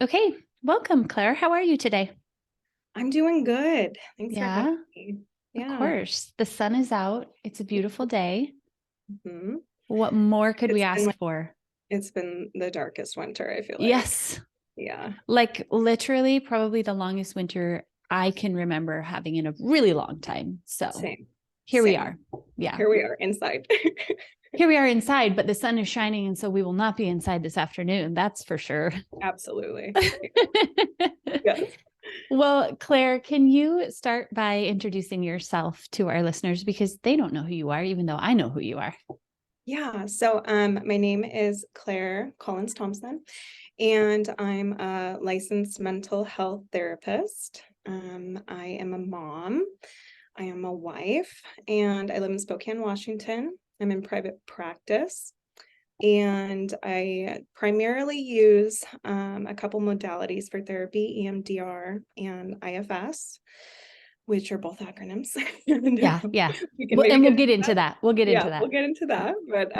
Okay, welcome, Claire. How are you today? I'm doing good. Thanks for Yeah, having me. of Yeah. course. The sun is out. It's a beautiful day. Mhm. What more could we It's been ask for? it's been the darkest winter, I feel like. Yes, Yeah. like literally probably the longest winter I can remember having in a really long time. So Same. here we Same. are. Yeah, Here we are inside. here we are inside, but the sun is shining. And so we will not be inside this afternoon. That's for sure. Absolutely. Yes. Well, Claire, can you start by introducing yourself to our listeners because they don't know who you are, even though I know who you are? Yeah. So my name is Claire Collins Thompson, and I'm a licensed mental health therapist. I am a mom. I am a wife, and I live in Spokane, Washington. I'm in private practice. And I primarily use a couple modalities for therapy, EMDR and IFS, which are both acronyms. And, Yeah. we can Well, maybe and we'll get get into into that. that. We'll get into Yeah, that. we'll get into that. But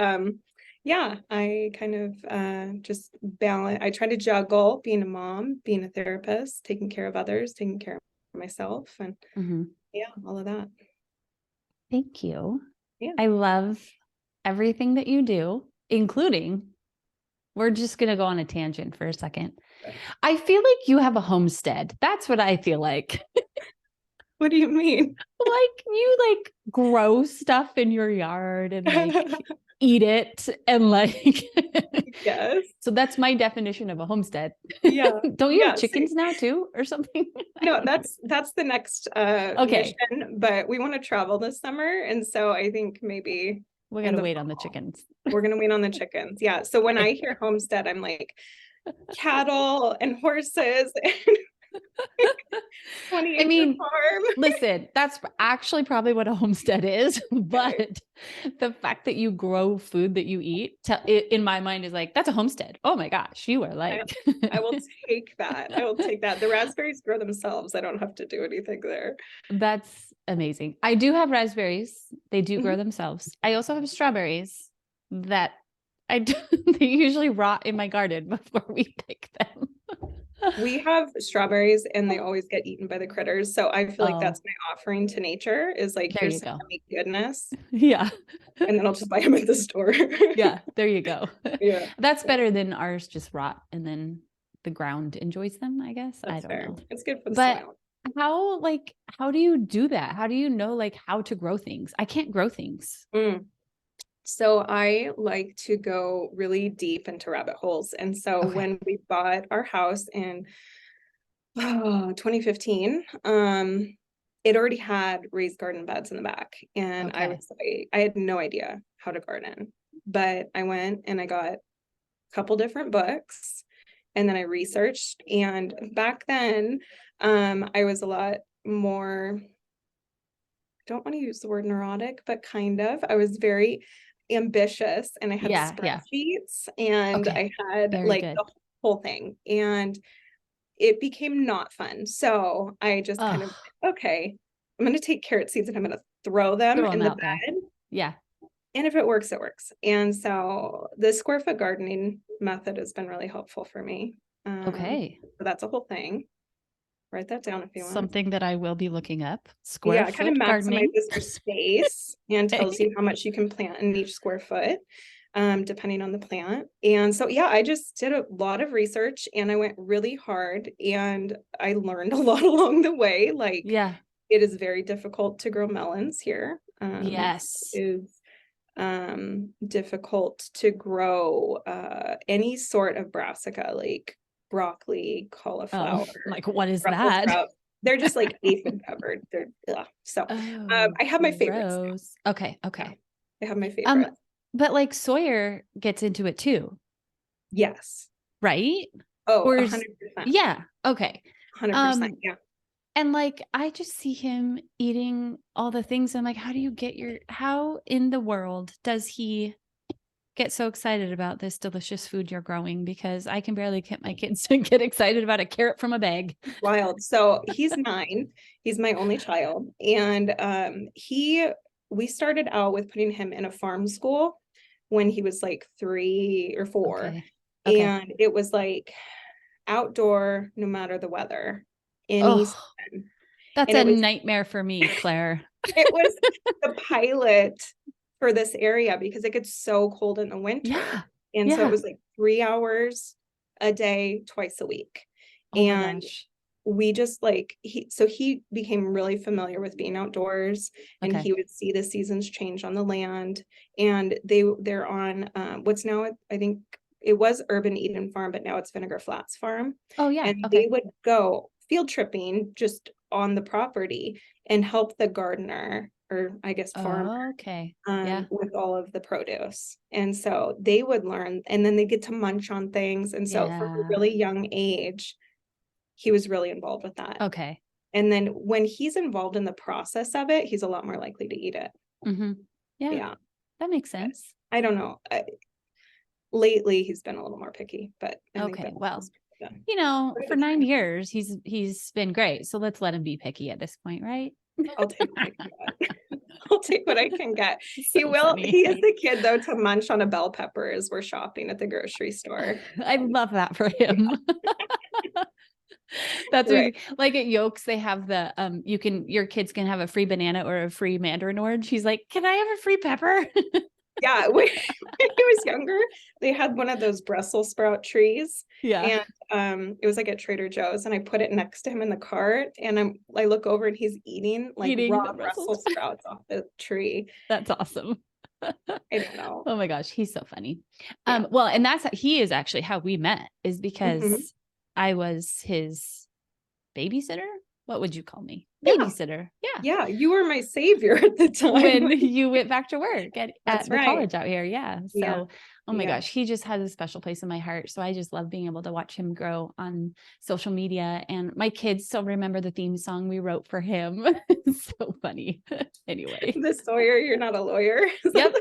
yeah, I kind of just balance. I try to juggle being a mom, being a therapist, taking care of others, taking care of myself, and Mhm. yeah, all of that. Thank you. Yeah. I love everything that you do, including, we're just going to go on a tangent for a second. I feel like you have a homestead. That's what I feel like. What do you mean? Like you like grow stuff in your yard and like eat it and like Yes. so that's my definition of a homestead. Yeah. Don't you have Yeah. chickens now too or something? No, that's the next Okay, mission, but we want to travel this summer, and so I think maybe we got in to the wait on the fall chickens. we're gonna wait on the chickens. Yeah. So when I Okay. hear homestead, I'm like cattle and horses and I 20-acre mean, farm. listen, that's actually probably what a homestead is, Okay. but the fact that you grow food that you eat in my mind is like, that's a homestead. Oh my gosh, you are I, like, I will take that. I will take that. The raspberries grow themselves. I don't have to do anything there. that's amazing. I do have raspberries, they do grow Mhm. themselves. I also have strawberries that I do, they usually rot in my garden before we pick them. We have strawberries and they always get eaten by the critters. So I feel like Oh, that's my offering to nature is like, there you here's some go. yummy goodness. Yeah. And then I'll just buy them at the store. Yeah, there you go. Yeah, That's better than ours just rot and then the ground enjoys them, I guess. I that's don't fair. know. It's good for the But soil. how do you do that? How do you know like how to grow things? I can't grow things. Mm. So I like to go really deep into rabbit holes. And so Okay. when we bought our house in 2015, it already had raised garden beds in the back. And I Okay. was like, I had no idea how to garden, but I went and I got a couple different books and then I researched. And back then, I was a lot more, don't want to use the word neurotic, but kind of. I was very ambitious and I had Yeah. spreadsheets and Okay. I had Very like good. the whole thing. And it became not fun. So I just kind of, Oh, okay, I'm going to take carrot seeds and I'm going to throw them throw them in the out there. bed. Yeah. And if it works, it works. And so the square foot gardening method has been really helpful for me. Okay. So that's a whole thing. Write that down if you want. Something that I will be looking up. Square Yeah, it kind of foot gardening. maximizes your space and tells Okay. you how much you can plant in each square foot, depending on the plant. And so, yeah, I just did a lot of research and I went really hard and I learned a lot along the way. Like, Yeah. it is very difficult to grow melons here. Yes. It is difficult to grow any sort of brassica, like broccoli, Oh, cauliflower, like what is Brussels that? sprouts. They're just like aphid covered. They're ugh. So Oh, I have my favorites. gross. Okay, Yeah, okay. I have my Um, favorites. but like Sawyer gets into it too, Yes. right? Oh, Or is 100%. yeah, okay. 100%. Um, Yeah. and like I just see him eating all the things. I'm like, how in the world does he get so excited about this delicious food you're growing? Because I can barely get my kids to get excited about a carrot from a bag. Wild. So he's 9. He's my only child. And we started out with putting him in a farm school when he was like 3 or 4. Okay. Okay. And it was like outdoor, no matter the weather, any Oh, season. that's And a nightmare for me, Claire. it was the pilot for this area because it gets so cold in the winter. Yeah. And so it Yeah. was like 3 hours a day, twice a week. Oh my And gosh. we just like he became really familiar with being outdoors, and Okay. he would see the seasons change on the land. And they're on what's now, I think it was Urban Eden Farm, but now it's Vinegar Flats Farm. Oh yeah. And they Okay. would go field tripping just on the property and help the gardener, or I guess farmer, Okay. Yeah. with all of the produce. And so they would learn, and then they get to munch on things. And so from a Yeah. really young age, he was really involved with that. Okay. And then when he's involved in the process of it, he's a lot more likely to eat it. Mm-hmm. Yeah. Yeah. That makes But sense. I don't know. Lately, he's been a little more picky, but I think Okay. that's Well, just the for 9 years, he's been great. So let's let him be picky at this point, right? I'll take what I can get. I'll take what I can get. He So will. funny. He is the kid though to munch on a bell pepper as we're shopping at the grocery store. I love that for him. That's Right. like at Yolks, they have the your kids can have a free banana or a free mandarin orange. He's like, can I have a free pepper? Yeah, when he was younger, they had one of those Brussels sprout trees, Yeah. and it was like at Trader Joe's, and I put it next to him in the cart, and I look over and he's eating like Eating the raw Brussels. Brussels sprouts off the tree. That's awesome. I don't know. Oh my gosh, he's so funny. Yeah. Well, and he is actually how we met, is because Mhm. I was his babysitter. What would you call me? Yeah. Babysitter. Yeah. Yeah, you were my savior at the time. When you went back to work at That's the right. college out here. Yeah. So, Yeah. oh my Yeah. gosh, he just has a special place in my heart. So I just love being able to watch him grow on social media. And my kids still remember the theme song we wrote for him. It's so funny. Anyway. The Sawyer, you're not a lawyer. Yep.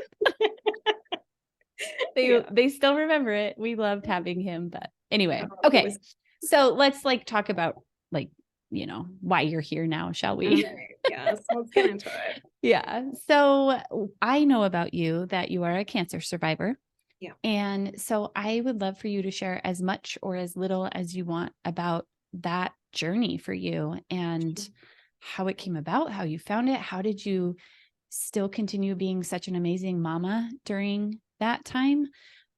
Yeah. They still remember it. We loved having him. But anyway, Oh, it okay. was So let's talk about why you're here now, shall we? all right. Yeah, so let's get into it. Yeah. So I know about you that you are a cancer survivor. Yeah. And so I would love for you to share as much or as little as you want about that journey for you and how it came about, how you found it. How did you still continue being such an amazing mama during that time?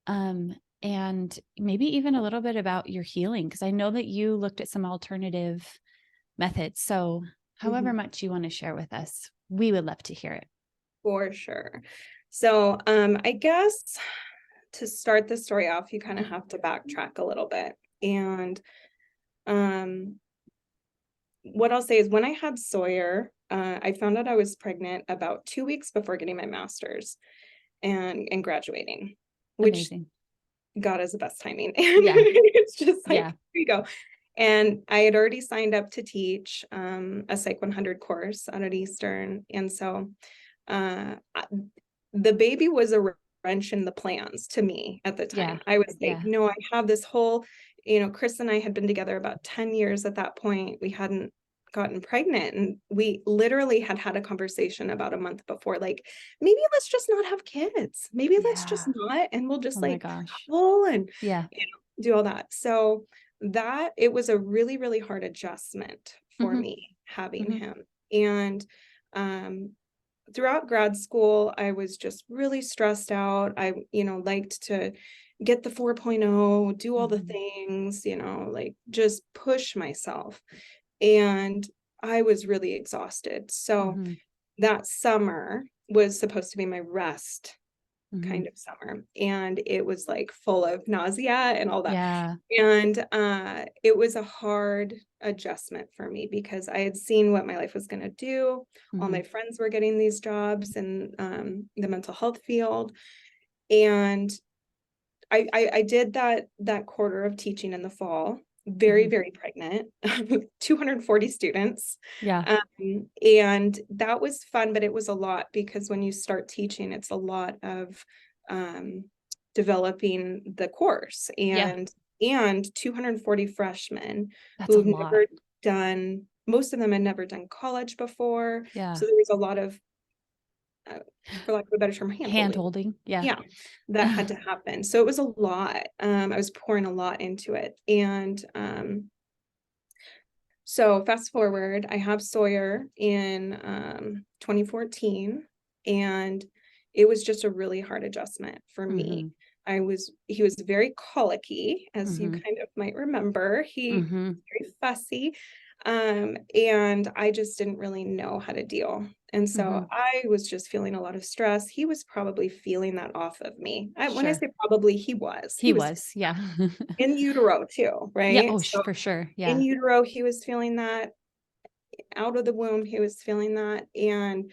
And maybe even a little bit about your healing, because I know that you looked at some alternative methods. So however much you want to share with us, we would love to hear it. For sure. So I guess to start the story off, you kind of have to backtrack a little bit. And what I'll say is when I had Sawyer, I found out I was pregnant about 2 weeks before getting my master's and graduating, which Amazing. God is the best timing. Yeah. It's just like, Yeah. here you go. And I had already signed up to teach a Psych 100 course out at Eastern. And so the baby was a wrench in the plans to me at the time. Yeah. I was like, Yeah. no, I have this whole, Chris and I had been together about 10 years at that point. We hadn't gotten pregnant, and we literally had a conversation about a month before, like, maybe let's just not have kids. Maybe let's just Yeah. not, and we'll just Oh my like gosh. travel and Yeah. do all that. So that it was a really, really hard adjustment for me having him. And throughout grad school, I was just really stressed out. I, liked to get the 4.0, do all the things, like just push myself. And I was really exhausted. So that summer was supposed to be my rest kind of summer. And it was like full of nausea and all that. Yeah. And it was a hard adjustment for me because I had seen what my life was going to do. All my friends were getting these jobs in the mental health field. And I did that quarter of teaching in the fall, very, very pregnant, 240 students. Yeah. And that was fun, but it was a lot because when you start teaching, it's a lot of developing the course and 240 freshmen who've never done, most of them had never done college before. Yeah. So there was a lot of for lack of a better term, Hand hand-holding. holding. Yeah. Yeah, that had to happen. So it was a lot. I was pouring a lot into it. And so fast forward, I have Sawyer in 2014, and it was just a really hard adjustment for me. Mm-hmm. He was very colicky, as you Mm-hmm. kind of might remember. He Mm-hmm. was very fussy, and I just didn't really know how to deal. And Mm-hmm. so I was just feeling a lot of stress. He was probably feeling that off of me. When I Sure. say probably, he was. He He was was. Yeah. in utero too, Yeah. right? Oh, So for sure. in Yeah. utero, he was feeling that. Out of the womb, he was feeling that. And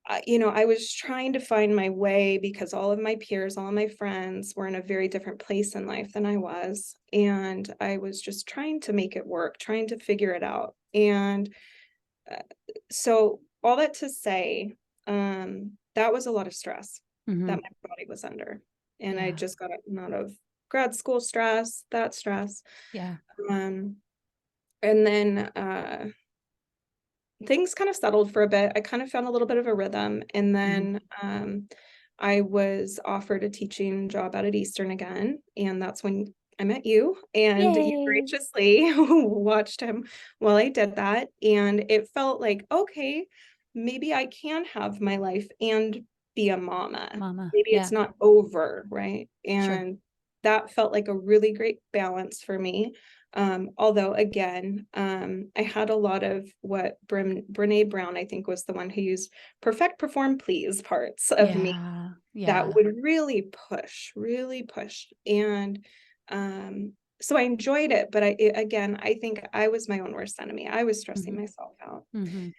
I was trying to find my way because all of my peers, all of my friends were in a very different place in life than I was. And I was just trying to make it work, trying to figure it out. And uh, so, all that to say, that was a lot of stress Mm-hmm. that my body was under. And I Yeah. just got out of grad school stress, that stress. Yeah. Um, and then things kind of settled for a bit. I kind of found a little bit of a rhythm, and Mm-hmm. then I was offered a teaching job out at Eastern again, and that's when I met you, and you Yay. graciously watched him while I did that, and it felt like, okay, maybe I can have my life and be a mama. Mama. Maybe it's Yeah. not over, right? Sure. And that felt like a really great balance for me. Although again, I had a lot of what Brene Brown, I think, was the one who used perfect, perform, please parts of me Yeah. that Yeah. would really push, really push. And so I enjoyed it, but again, I think I was my own worst enemy. I was stressing Mm-hmm. myself out. Mm-hmm.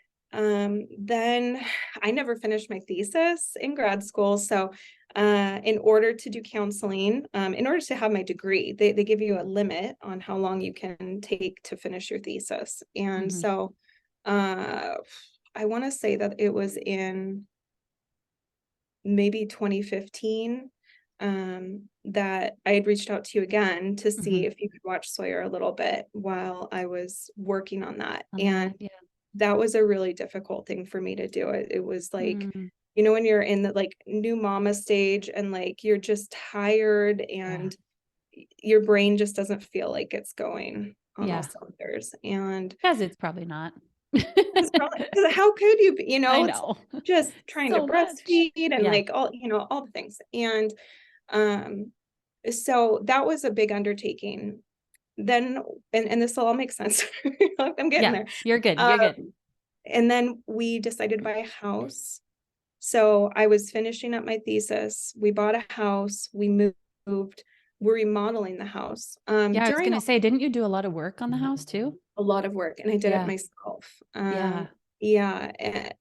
Then I never finished my thesis in grad school. So in order to do counseling, in order to have my degree, they give you a limit on how long you can take to finish your thesis. And Mm-hmm. so uh, I want to say that it was in maybe 2015 that I had reached out to you again to Mm-hmm. see if you could watch Sawyer a little bit while I was working on that. On And that. Yeah. that was a really difficult thing for me to do. It was like, Mm. when you're in the like new mama stage and like you're just tired Yeah. and your brain just doesn't feel like it's going on all Yeah. cylinders. And Because it's probably not. it's probably, 'cause how could you be, I it's know. just trying to So much. breastfeed and Yeah. like all the things. And um so that was a big undertaking. Then and this will all make sense. I'm getting Yeah. there. You're good. You're good. Um, and then we decided to buy a house. So I was finishing up my thesis. We bought a house. We moved. We're remodeling the house. Yeah. I was During going to say, didn't you do a lot of work on the house too? a lot of work, and I did it Yeah. myself. Yeah. Yeah,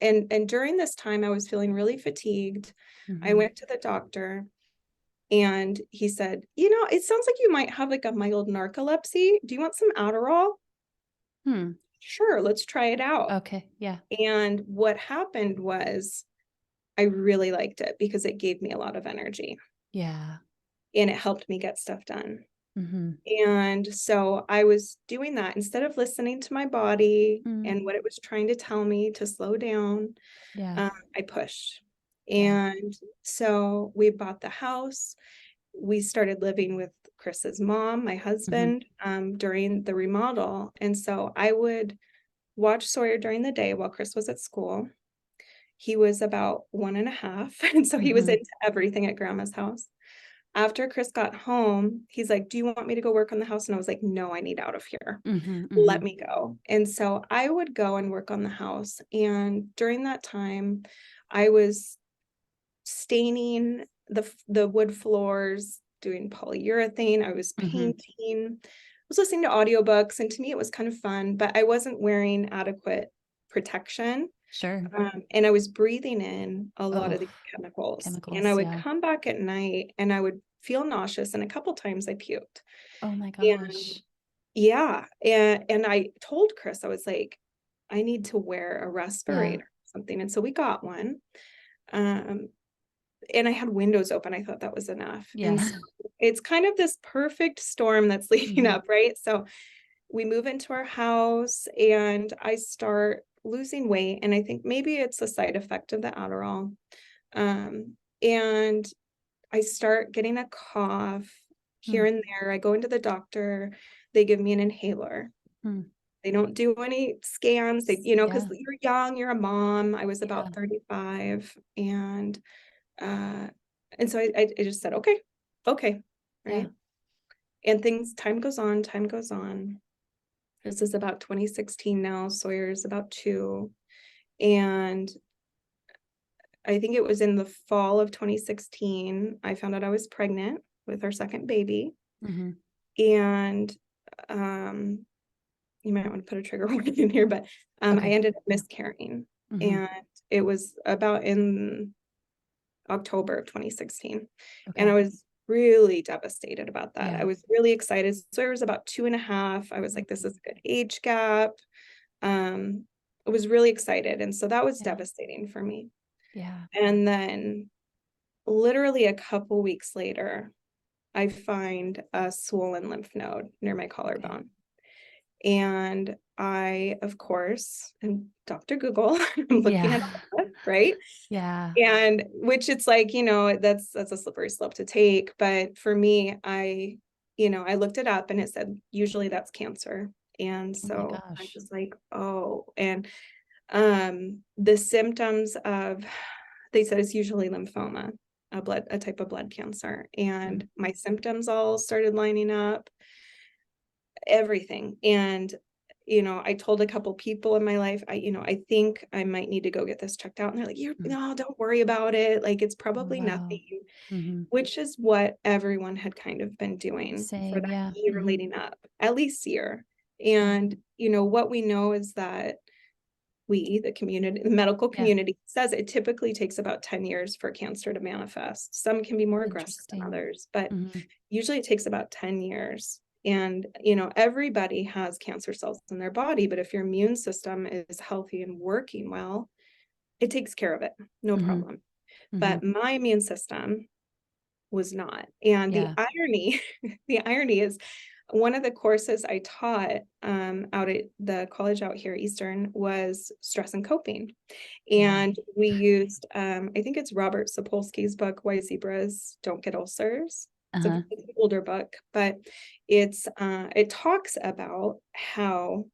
and during this time, I was feeling really fatigued. I Mm-hmm. went to the doctor, and he said, it sounds like you might have like a mild narcolepsy. Do you want some Adderall? Hmm. Sure, let's try it out. Okay. Yeah. And what happened was I really liked it because it gave me a lot of energy Yeah. and it helped me get stuff done. Mm-hmm. And so I was doing that instead of listening to my body Mm. and what it was trying to tell me to slow down. Yeah. I pushed. Yeah. And so we bought the house. We started living with Chris's mom, my Mm-hmm. husband, during the remodel. And so I would watch Sawyer during the day while Chris was at school. He was about 1.5, and so he was Mm-hmm. into everything at grandma's house. After Chris got home, he's like, "Do you want me to go work on the house?" And I was like, "No, I need out of here. Mm-hmm. Mm-hmm. Let me go." And so I would go and work on the house. And during that time, I was staining the wood floors, doing polyurethane. I was Mm-hmm. painting. I was listening to audiobooks, and to me, it was kind of fun, but I wasn't wearing adequate protection. Sure. And I was breathing in a lot Oh, of these chemicals. And I chemicals. would Yeah. come back at night and I would feel nauseous. And a couple times I puked. Oh my And gosh. yeah. And I told Chris, I was like, I need to wear a Yeah. respirator or something. And so we got one. Um, and I had windows open. I thought that was enough. And Yeah. so it's kind of this perfect storm that's leading Mm-hmm. up, right? So we move into our house and I start losing weight, and I think maybe it's a side effect of the Adderall. And I start getting a cough here Mm. and there. I go into the doctor, they give me an inhaler. Mm. They don't do any scans. They, you know, because Yeah. you're young, you're a mom. I was Yeah. about 35, uh, and so I just said, okay, okay, Yeah. right. And time goes on, time goes on. This is about 2016 now. Sawyer's about 2. And I think it was in the fall of 2016, I found out I was pregnant with our second baby. Mhm. And um, you might want to put a trigger warning in here, but I Okay. ended up miscarrying. Mhm. And it was about in October of 2016. And I Okay. was really devastated about that. I Yeah. was really excited. So it was about 2.5. I was like, this Mhm. is a good age gap. Um, I was really excited. And so that was Yeah. devastating for me. Yeah. And then literally a couple weeks later, I find a swollen lymph node near my Okay. collarbone. And I, of course, am Dr. Google. I'm looking at Yeah. all that, right? Yeah. And which it's like, that's a slippery slope to take. But for me, I looked it up and it said, usually that's cancer. And Oh my so I gosh. was like, oh, and the symptoms of, they said it's usually lymphoma, a type of blood cancer. Mm. And my symptoms all started lining up, everything. And I told a couple people in my life, I think I might need to go get this checked out. And they're like, Mm. no, don't worry about it. Like, it's Oh, probably wow. nothing, Mhm. which is what everyone had kind of been doing for Saying, that yeah. year Mhm. leading up, at least year. Yeah. And, what we know is that the community, the medical Yeah. community says it typically takes about 10 years for cancer to manifest. Some can be more aggressive than Interesting. others, but Mhm. usually it takes about 10 years. And, everybody has cancer cells in their body, but if your immune system is healthy and working well, it takes care of it, no Mhm. problem. Mhm. But my immune system was not. And the Yeah. irony, the irony is one of the courses I taught out at the college out here, Eastern, was stress and coping. Yeah. And we used, I think it's Robert Sapolsky's book, Why Zebras Don't Get Ulcers. Uh-huh. It's an older book, but it talks about how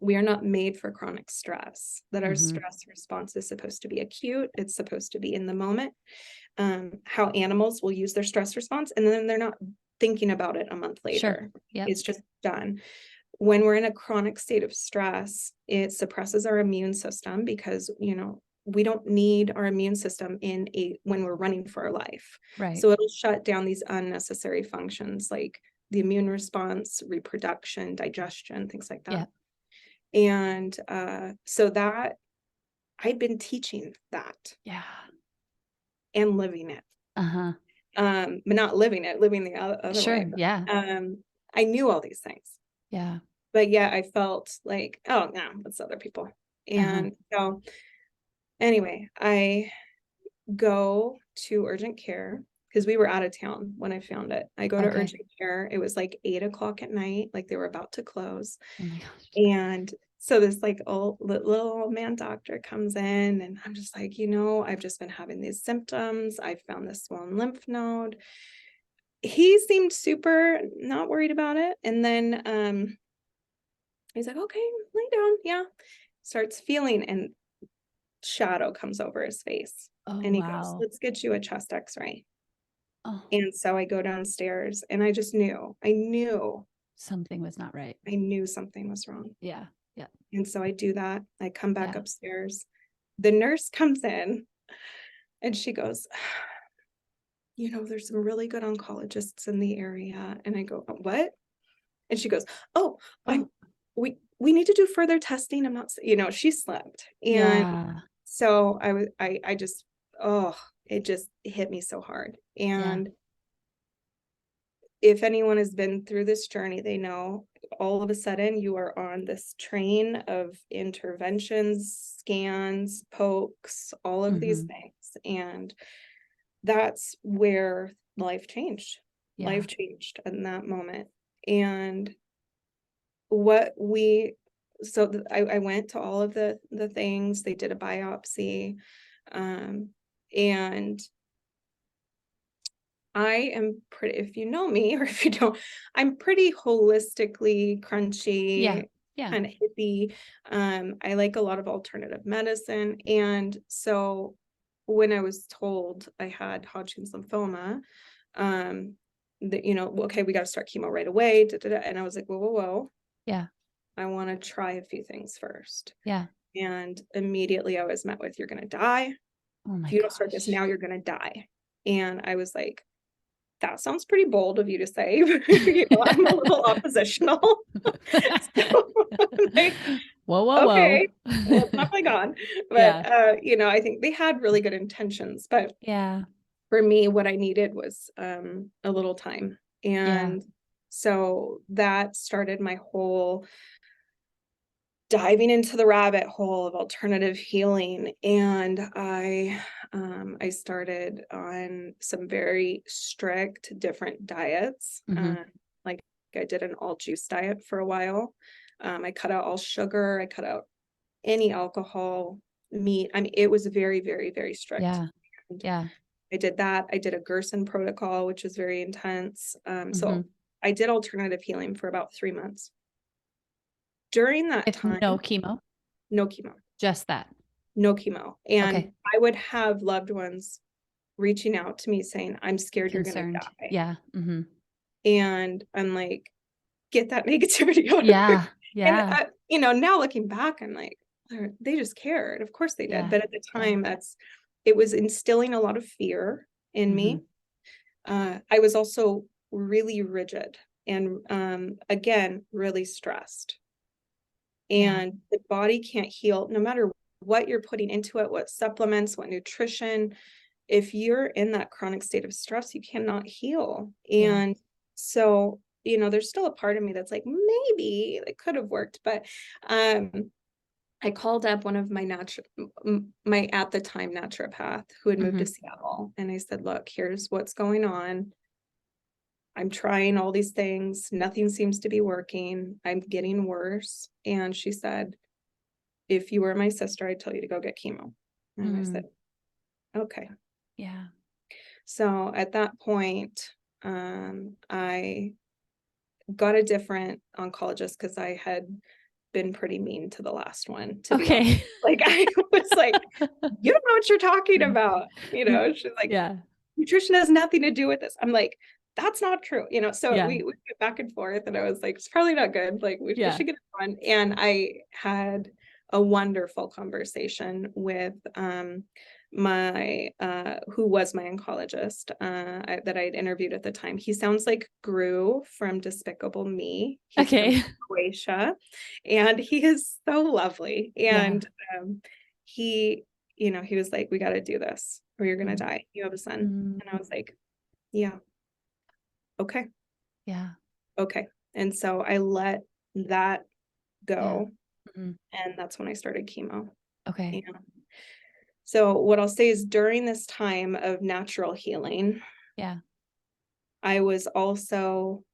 we are not made for chronic stress, that our Mhm. stress response is supposed to be acute, it's supposed to be in the moment. How animals will use their stress response and then they're not thinking about it a month Sure. later. Yep. It's just done. When we're in a chronic state of stress, it suppresses our immune system because, we don't need our immune system when we're running for our life. Right. So it'll shut down these unnecessary functions like the immune response, reproduction, digestion, things like that. Yeah. And so that I'd been teaching that Yeah. and living it. Uh-huh. But not living it, living the other way. Sure. Yeah. I knew all these things, Yeah. but yeah, I felt like, oh no, that's other people. Uh-huh. And so anyway, I go to urgent care because we were out of town when I found it. I go to Okay. urgent care. It was like 8 o'clock at night, like they were about to close. Oh my gosh. And so this like little old man doctor comes in and I'm just like, I've just been having these symptoms. I found this swollen lymph node. He seemed super not worried about it. And then he's like, okay, lay down. Yeah. Starts feeling and shadow comes over his face. Oh, And he goes, wow. let's get you a chest x-ray. Oh, And so I go downstairs and I just knew, something was not right. I knew something was wrong. Yeah. Yeah. And so I do that. I come back Yeah. upstairs. The nurse comes in and she goes, there's some really good oncologists in the area. And I go, what? And she goes, oh, Oh, we need to do further testing. I'm not, she slept. And yeah. so I just, oh, it just hit me so hard. Yeah. And if anyone has been through this journey, they know all of a sudden you are on this train of interventions, scans, pokes, all of these Mhm. things. And that's where life changed. Yeah. Life changed in that moment. And what we so I went to all of the things. They did a biopsy, and I am pretty, if you know me or if you don't, I'm pretty holistically Yeah. crunchy, Yeah. kind of hippie. I like a lot of alternative medicine. And so when I was told I had Hodgkin's lymphoma, that, okay, we got to start chemo right away. Da, da, da. And I was like, whoa, whoa, whoa. Yeah. I want to try a few things first. Yeah. And immediately I was met with, you're going to die. Oh If my you don't start this gosh. now, you're going to die. And I was like, that sounds pretty bold of you to say. I'm a little oppositional. So I'm like, Whoa, whoa, okay, whoa. let's not play on. But Yeah. I think they had really good intentions. But Yeah. for me, what I needed was a little time. Yeah. And so that started my whole diving into the rabbit hole of alternative healing. And I started on some very strict different diets. Hmm. Like I did an all juice diet for a while. I cut out all sugar, I cut out any alcohol, meat. I mean, it was very, very, very strict. Yeah. And Yeah. I did that. I did a Gerson protocol, which was very intense. Hmm. So I did alternative healing for about 3 months. During that With time, no chemo, no chemo. just that. No chemo. And Okay. I would have loved ones reaching out to me saying, I'm scared you're going to Concerned. die. Yeah. Hmm. And I'm like, get that negativity out of here. Yeah. And, Yeah. now looking back, I'm like, they just cared. Of course they did. Yeah. But at the Yeah. time, it was instilling a lot of fear in Hmm. me. I was also really rigid and, again, really stressed. Yeah. And the body can't heal no matter what you're putting into it, what supplements, what nutrition. If you're in that chronic state of stress, you cannot heal. Yeah. And so, there's still a part of me that's like, maybe it could have worked. But I called up one of my my at the time naturopath who had moved Hmm. to Seattle. And I said, look, here's what's going on. I'm trying all these things. Nothing seems to be working. I'm getting worse. And she said, if you were my sister, I'd tell you to go get chemo. And I said, Mm. okay. Yeah. So at that point, I got a different oncologist because I had been pretty mean to the last one, to be honest. Okay. Like I was like, you don't know what you're talking about. She's like, Yeah. nutrition has nothing to do with this. I'm like, that's not true. So Yeah. we went back and forth and I was like, it's probably not good. Like we Yeah. should get it on. And I had a wonderful conversation with my who was my oncologist that I had interviewed at the time. He sounds like Gru from Despicable Me. He's from Okay. Croatia and he is so lovely. Yeah. And he he was like, we got to do this or you're gonna Mm. die. You have a son. Mm. And I was like, yeah, okay, Yeah. okay. And so I let that Yeah. go. Hmm. And that's when I started chemo. Okay. And so what I'll say is during this time of natural healing, Yeah. I was also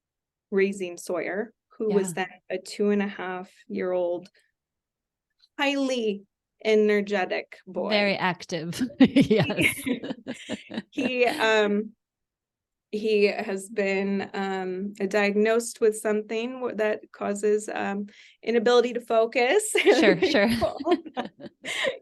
raising Sawyer, who was Yeah. then a 2.5-year-old, highly energetic Very boy. active. Yes. He, he he has been diagnosed with something that causes inability to focus. Sure. Sure.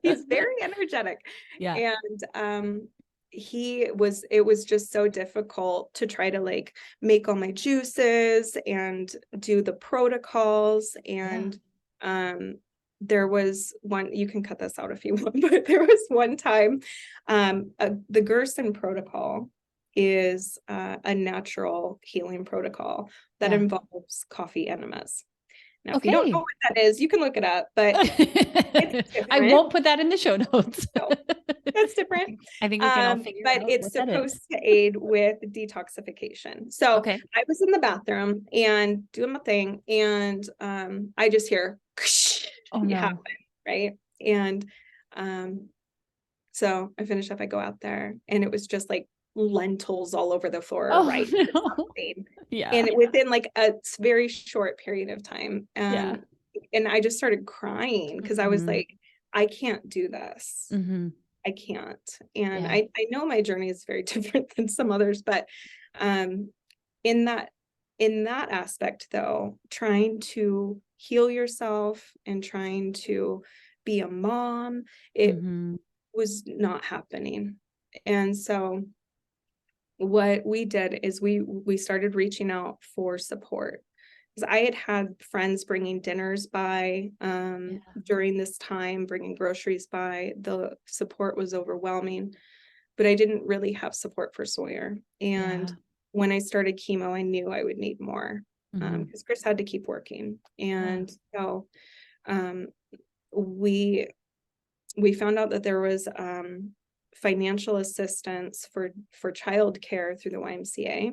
He's very energetic. Yeah. And it was just so difficult to try to like make all my juices and do the protocols. Yeah. And there was one, you can cut this out if you want, but there was one time, the Gerson protocol is a natural healing protocol that Yeah. involves coffee enemas. Now, if you don't know Okay. what that is, you can look it up, but it's I different. won't put that in the show notes. So that's different. I think we can all figure But out it's what that is. supposed to aid with detoxification. So Okay. I was in the bathroom and doing my thing, and I just hear Oh happen, no. right? And so I finish up, I go out there, and it was just like lentils all over the floor, Oh right? no. Yeah. And within like a very short period of time, Yeah. and I just started crying because I was Mhm. like, I can't do this. Mhm. I can't. And Yeah. I know my journey is very different than some others, but um in that in that aspect though, trying to heal yourself and trying to be a mom, it Mhm. was not happening. And so what we did is we started reaching out for support. Because I had had friends bringing dinners by Yeah. during this time, bringing groceries by. The support was overwhelming, but I didn't really have support for Sawyer. And Yeah. when I started chemo, I knew I would need more Mhm. because Chris had to keep working. Yeah. And so um, we we found out that there was financial assistance for childcare through the YMCA,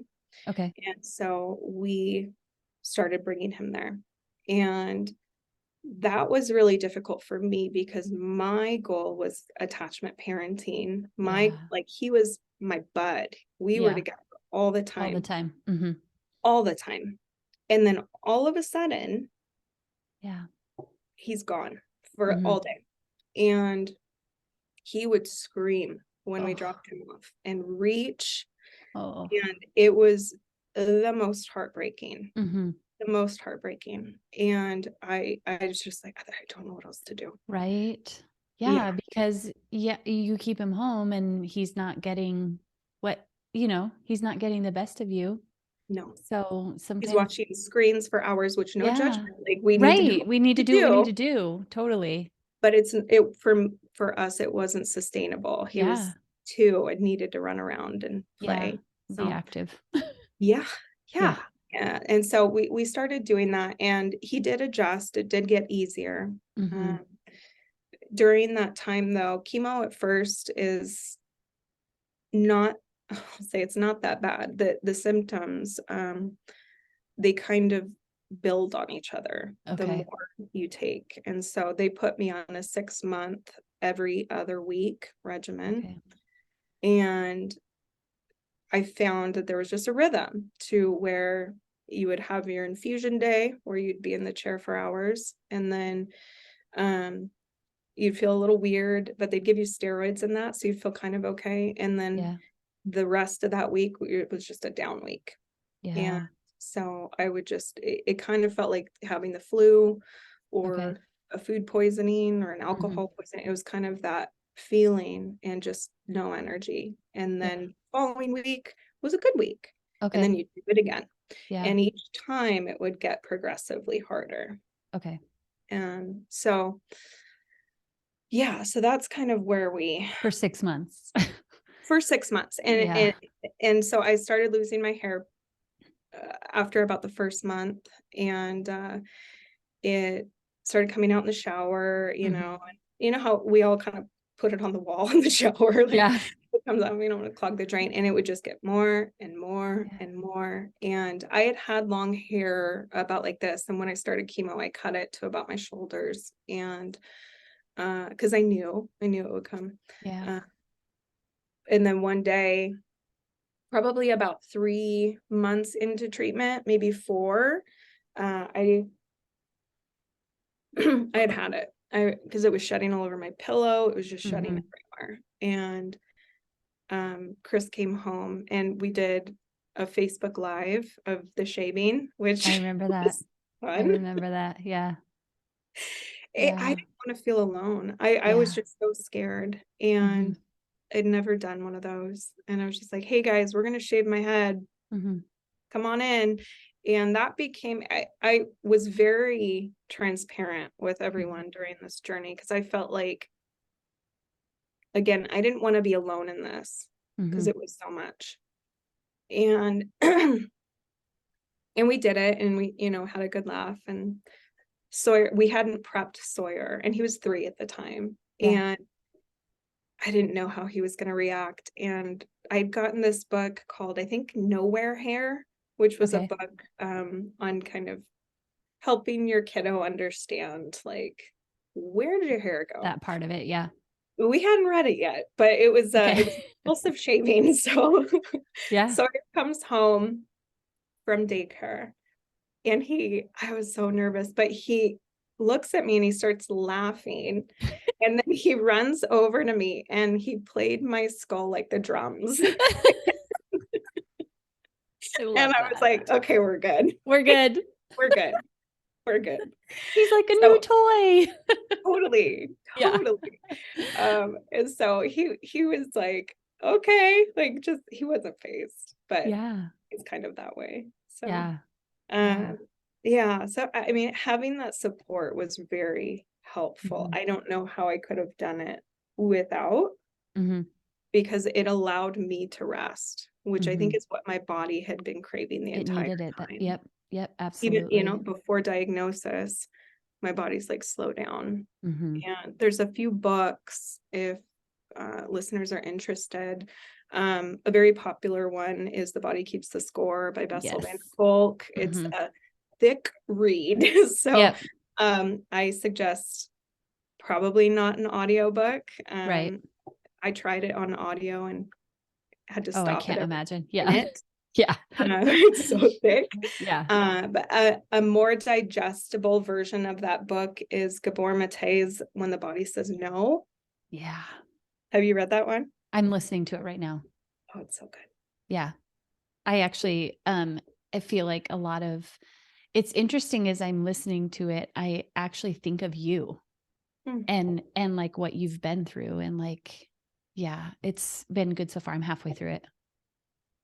Okay. and so we started bringing him there. And that was really difficult for me because my goal was attachment parenting. My Yeah. like he was my bud. We were Yeah. together All the time. Mhm. all the time. And then all of a sudden, Yeah. he's gone for Mhm. all day. And he would scream when we Oh. dropped him off and reach, Oh. and it was the most heartbreaking, Mhm. the most heartbreaking. And I was just like, I don't know what else to do. Right? Yeah, Yeah, because yeah, you keep him home and he's not getting what, he's not getting the best of you. no. So He's sometimes, watching screens for hours, which no yeah. judgment. Like we need to do Right. what We need we to need do to what we need do, to do. Totally. but for us, it wasn't sustainable. He Yeah. was two and needed to run around and Yeah. play. Be So active. yeah, Yeah. yeah, yeah. And so we started doing that, and he did adjust. It did get easier. Mhm. Um, during that time, though, chemo at first is not. I'll say it's not that bad. The symptoms, they kind of build on each other the Okay. more you take. And so they put me on a 6 month, every other week regimen. Okay. And I found that there was just a rhythm to where you would have your infusion day where you'd be in the chair for hours. And then um, you'd feel a little weird, but they'd give you steroids in that. So you'd feel kind of okay. And then Yeah. the rest of that week, it was just a down week. And Yeah. so I would just, it kind of felt like having the flu Okay. or a food poisoning or an Mhm. alcohol poisoning. It was kind of that feeling and just no energy. And Yeah. then following week was a good week. And then Okay. you do it again. Yeah. And each time it would get progressively harder. Okay. And so, yeah, so that's kind of where we, For 6 months. for 6 months. Yeah. And so I started losing my hair after about the first month, and it started coming out in the shower, Mhm. and you know how we all kind of put it on the wall in the shower, like Yeah. it comes out, we don't want to clog the drain, and it would just get more and more Yeah. and more. And I had had long hair about like this, and when I started chemo, I cut it to about my shoulders, and because I knew it would come. Yeah. Uh, and then one day, probably about 3 months into treatment, maybe four, I I had it. Because it was shedding all over my pillow, it was just shedding Mhm. everywhere. And Chris came home and we did a Facebook Live of the shaving, I which remember that. was I fun. remember that. Yeah. I Yeah. didn't want to feel alone. I was Yeah. just so scared, and Mhm. I'd never done one of those. And I was just like, hey guys, we're gonna shave my head. Mhm. Come on in. And that became, I was very transparent with Mhm. everyone during this journey because I felt like, again, I didn't want to be alone in this because Mhm. it was so much. And and we did it, and we, had a good laugh. And Sawyer, we hadn't prepped Sawyer, and he was 3 at the time. Yeah. And I didn't know how he was going to react. And I'd gotten this book called, I think, Nowhere Hair, which was a Okay. book on kind of helping your kiddo understand, like, where did your hair go? That part of it. Yeah. We hadn't read it yet, but it was Okay. impulsive shaving. So Yeah. Sawyer comes home from daycare, and I was so nervous, but looks at me and he starts laughing. And then he runs over to me and he played my skull like the drums. I And love I was that. like, okay, we're good. We're good. We're good. We're good. He's like a new So toy. totally, Yeah. totally. And so he was like, okay, like just he wasn't phased, but Yeah. it's kind of that way. So Yeah. Yeah. um yeah, so I mean having that support was very helpful. Mhm. I don't know how I could have done it without, Mhm. because it allowed me to rest, which I think Mhm. is what my body had been craving the It entire needed it. That, time. yep. Yep. Even, Absolutely. before diagnosis, my body's like, slow down. Mhm. And there's a few books, if listeners are interested. A very popular one is The Body Keeps the Score by Bessel van der Yes. Kolk. It's Mhm. a thick read. So Yep. I suggest probably not an audiobook. Right. I tried it on audio and had to Oh, I stop it can't every imagine. Yeah. minute. Yeah. It's so thick. Yeah. But a more digestible version of that book is Gabor Mate's When the Body Says No. Yeah. Have you read that one? I'm listening to it right now. Oh, it's so good. Yeah. I actually, I feel like a lot of it's interesting as I'm listening to it, I actually think of you Mm. and like what you've been through and like, yeah, it's been good so far. I'm halfway through it.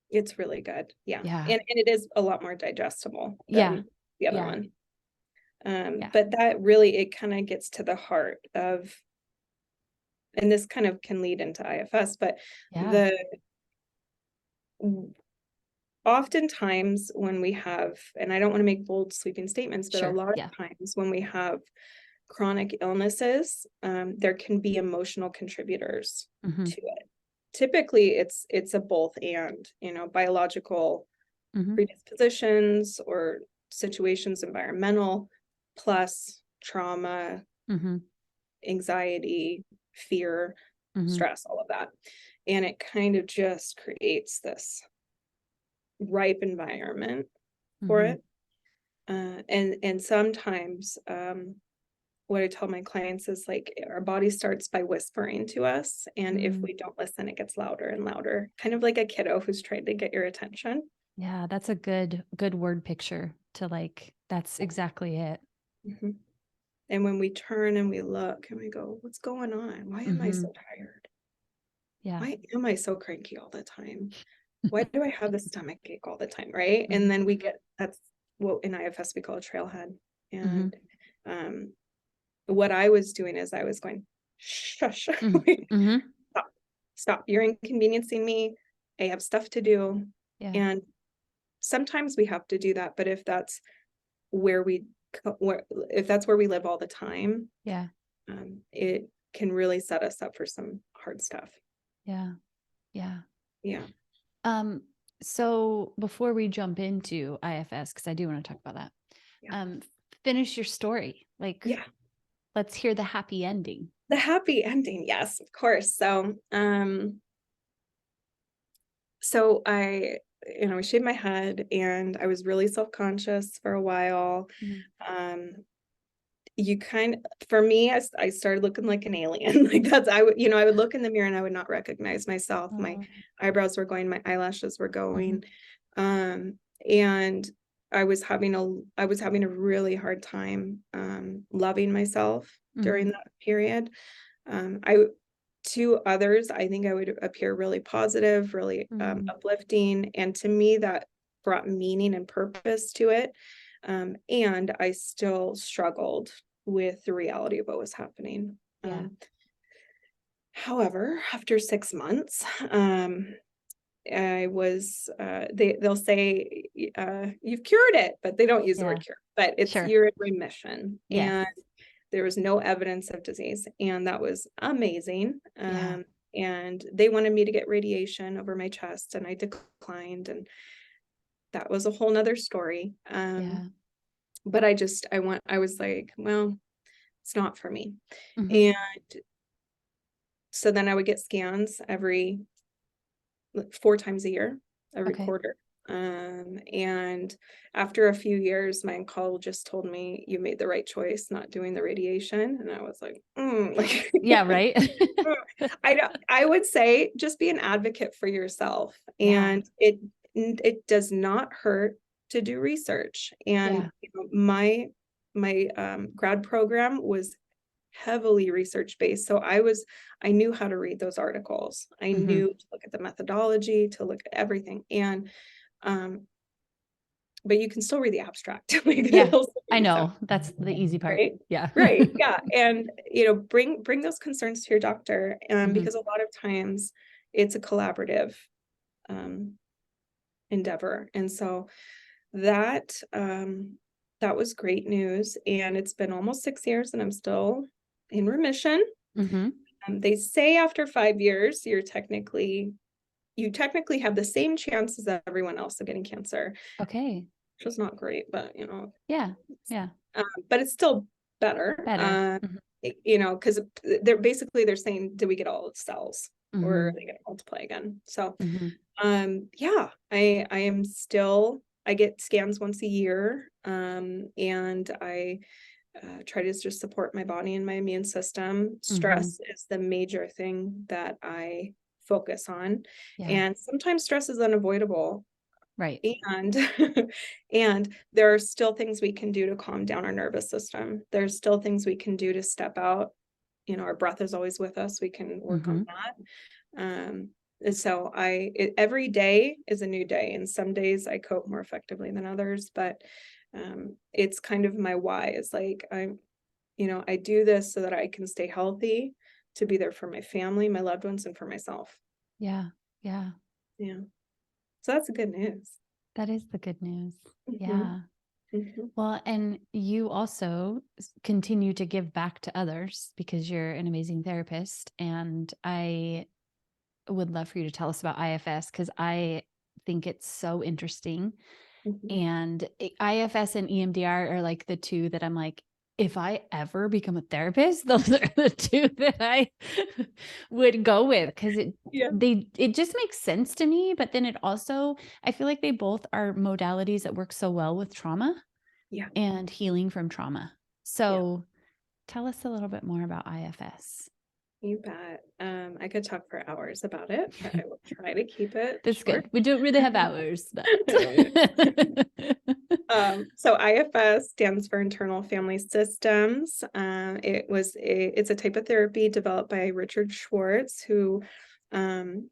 It's really good. Yeah. Yeah. And it is a lot more digestible Yeah. than the other Yeah. one. Yeah. But that really, it kind of gets to the heart of, and this kind of can lead into IFS, but Yeah. the oftentimes when we have, and I don't want to make bold sweeping statements, but a Sure. lot of Yeah. times when we have chronic illnesses, there can be emotional contributors Mhm. to it. Typically, it's a both and, biological Mhm. predispositions or situations, environmental, plus trauma, Mhm. anxiety, fear, Mhm. stress, all of that. And it kind of just creates this ripe environment for Mhm. it. And sometimes what I tell my clients is like our body starts by whispering to us, and if Mm. we don't listen, it gets louder and louder, kind of like a kiddo who's trying to get your attention. Yeah, that's a good word picture to like that's exactly it. Mhm. And when we turn and we look and we go, what's going on? Why am I so Mhm. tired? Yeah. Why am I so cranky all the time? Why do I have the stomach ache all the time? Right. And Mhm. then we get, that's what in IFS we call a trailhead. Mhm. And um, what I was doing is I was going, shush, Mhm. like, Mhm. stop, stop. You're inconveniencing me. I have stuff to do. Yeah. And sometimes we have to do that. But if that's where we, if that's where we live all the time, Yeah. it can really set us up for some hard stuff. Yeah. Yeah. Yeah. Um, so before we jump into IFS, because I do want to talk about that, Yeah. um, finish your story. Like, Yeah. let's hear the happy ending. The happy ending. Yes, of course. So I shaved my head and I was really self-conscious for a while. Mhm. Um, for me, I started looking like an alien. Like I would look in the mirror and I would not recognize myself. My Oh. eyebrows were going, my eyelashes were Mhm. going. And I was having a really hard time loving myself during Mhm. that period. I To others, I think I would appear really positive, really Mhm. uplifting, and to me that brought meaning and purpose to it. And I still struggled with the reality of what was happening. Yeah. However, after 6 months, I was they'll say you've cured it, but they don't use the word Yeah. cure, but it's Sure. you're in remission. Yes. And there was no evidence of disease, and that was amazing. Yeah. And they wanted me to get radiation over my chest, and I declined, and that was a whole nother story. Yeah. But I was like, well, it's not for me. Mhm. And so then I would get scans every 4 times a year, every Okay. quarter. And after a few years, my oncologist told me, you made the right choice not doing the radiation. And I was like, like, Yeah, right. I would say just be an advocate for yourself. Yeah. And it does not hurt to do research. And Yeah. my grad program was heavily research based. So I knew how to read those articles. I Mm-hmm. knew to look at the methodology, to look at everything. And but you can still read the abstract. Like, Yeah, it'll I make sense, know. That's the easy part. right? Yeah. Right. Yeah. And bring those concerns to your doctor. Mhm. Because a lot of times it's a collaborative um endeavor. And so that that was great news. And it's been almost 6 years and I'm still in remission. Mhm. They say after 5 years, you technically have the same chance as everyone else of getting cancer, Okay. which is not great, but Yeah. Yeah. but it's still better. Better. Mhm. Because they're saying, did we get all the cells or are Mhm. they going to multiply again? So, Mhm. yeah, I am still, I get scans once a year, and I try to just support my body and my immune system. Mhm. Stress is the major thing that I focus on. Yeah. And sometimes stress is unavoidable. Right. And and there are still things we can do to calm down our nervous system. There's still things we can do to step out. Our breath is always with us. We can work on Mhm. that. And so every day is a new day, and some days I cope more effectively than others, but it's kind of my why is like, I do this so that I can stay healthy, to be there for my family, my loved ones, and for myself. Yeah. Yeah. Yeah. So that's the good news. That is the good news. Mhm, Yeah. mhm, Well, and you also continue to give back to others because you're an amazing therapist. And I would love for you to tell us about IFS because I think it's so interesting. mhm. And IFS and EMDR are like the two that I'm like, if I ever become a therapist, those are the two that I would go with because Yeah, it just makes sense to me. But then it also, I feel like they both are modalities that work so well with trauma yeah, and healing from trauma. yeah. So tell us a little bit more about IFS. You bet. I could talk for hours about it, but I will try to keep it That's short. good. We don't really have hours, but So IFS stands for Internal Family Systems. It's a type of therapy developed by Richard Schwartz, who um,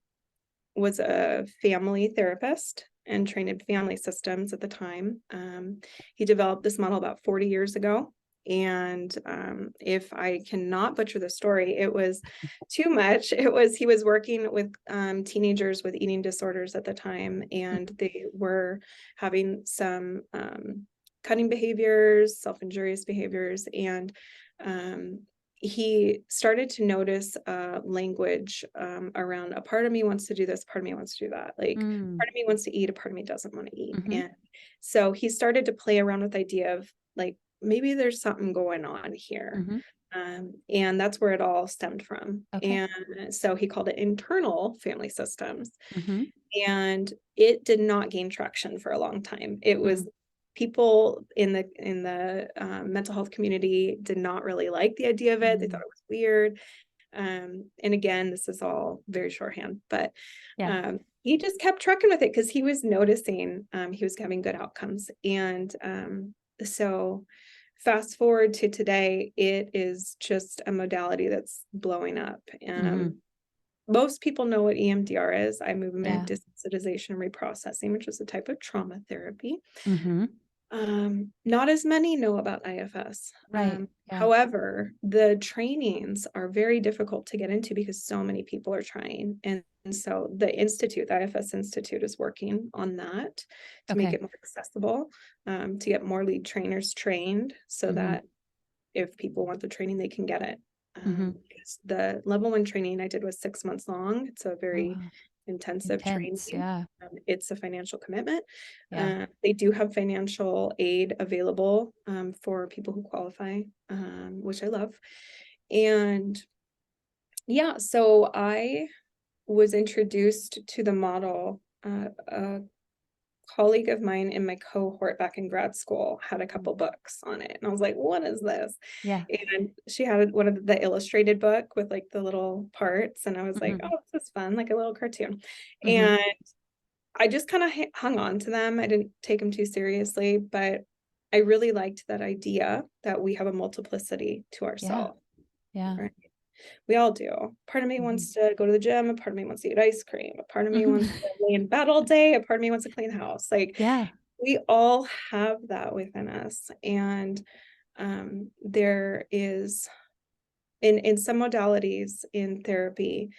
was a family therapist and trained in family systems at the time. He developed this model about 40 years ago. And if I cannot butcher the story, it was too much. He was working with teenagers with eating disorders at the time, and they were having some cutting behaviors, self-injurious behaviors, and he started to notice language around, a part of me wants to do this, part of me wants to do that. Like, Mm, part of me wants to eat, a part of me doesn't want to eat. mhm. And so he started to play around with the idea of, like, maybe there's something going on here. Mhm. And that's where it all stemmed from. Okay. And so he called it internal family systems. Mhm. And it did not gain traction for a long time. It Mm, was, people in the mental health community did not really like the idea of it. They thought mm. it was weird. And again, this is all very shorthand, but Yeah. he just kept trucking with it because he was noticing he was having good outcomes. And so fast forward to today, it is just a modality that's blowing up. Mhm. Most people know what EMDR is, eye movement Yeah. desensitization reprocessing, which is a type of trauma therapy. Mhm. Not as many know about IFS. Right. Yeah. However, the trainings are very difficult to get into because so many people are trying. And so the IFS Institute is working on that to make Okay. it more accessible, to get more lead trainers trained so Mhm. that if people want the training, they can get it. Mhm. Because the level 1 training I did was 6 months long. It's a Oh, very wow. intensive training. Intense. Yeah. It's a financial commitment. Yeah. They do have financial aid available for people who qualify, which I love. And yeah, so I was introduced to the model a colleague of mine in my cohort back in grad school had a couple books on it. And I was like, what is this? Yeah. And she had one of the illustrated book with like the little parts. And I was like, Mhm. oh, this is fun, like a little cartoon. Mhm. And I just kind of hung on to them. I didn't take them too seriously, but I really liked that idea that we have a multiplicity to Yeah. ourselves. Yeah. Right? We all do. Part of me Mhm. wants to go to the gym. A part of me wants to eat ice cream. A part of me Mhm. wants to lay in bed all day. A part of me wants to clean the house. Like Yeah. we all have that within us. And there is in some modalities in therapy,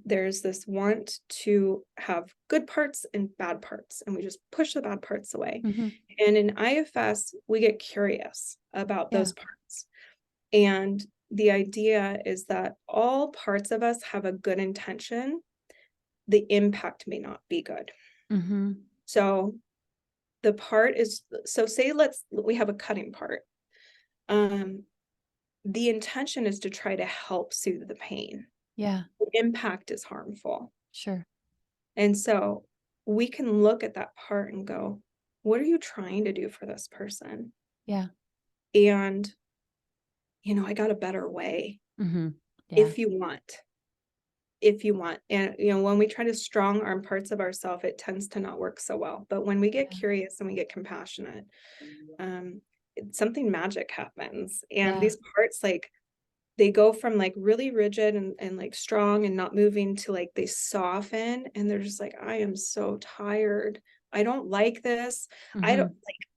there's this want to have good parts and bad parts, and we just push the bad parts away. Mhm. And in IFS, we get curious about Yeah. those parts. And the idea is that all parts of us have a good intention. The impact may not be good. Mhm. So the part is, so say we have a cutting part. Um, the intention is to try to help soothe the pain. Yeah. The impact is harmful. Sure. And so we can look at that part and go, what are you trying to do for this person? Yeah. And, I got a better way Mhm. Yeah. if you want. If you want. And, when we try to strong arm parts of ourselves, it tends to not work so well. But when we get Yeah. curious and we get compassionate, something magic happens. And Yeah. these parts, like, they go from like really rigid and like strong and not moving to like they soften and they're just like, I am so tired. I don't like this. I don't Mhm. like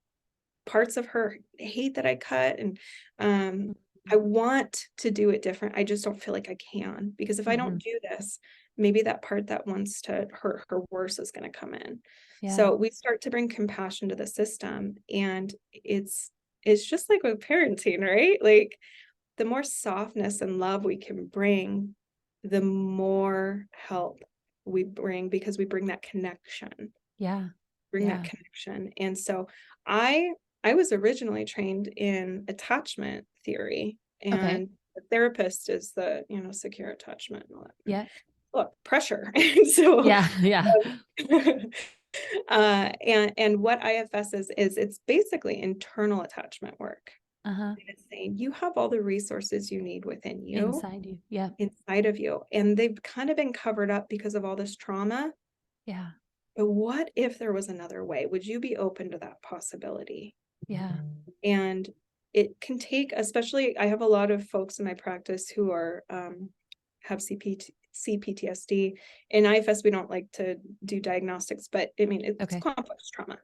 parts of her hate that I cut. And I Mhm. want to do it different. I just don't feel like I can, because if I don't Mhm. do this, maybe that part that wants to hurt her worse is going to come in. Yeah. So we start to bring compassion to the system, and it's just like with parenting, right? Like the more softness and love we can bring, the more help we bring, because we bring that connection, Yeah. bring that Yeah. connection. And so I I was originally trained in attachment theory, Okay. and the therapist is the, secure attachment and all that. Yeah. Look, pressure. And so Yeah. Yeah. and what IFS is it's basically internal attachment work. Uh-huh. And it's saying you have all the resources you need within you, Inside you. Yeah. inside of you, and they've kind of been covered up because of all this trauma. Yeah. But what if there was another way? Would you be open to that possibility? Yeah. And it can take, especially, I have a lot of folks in my practice who are have CPTSD. In IFS, we don't like to do diagnostics, but I mean, it's Okay. complex trauma.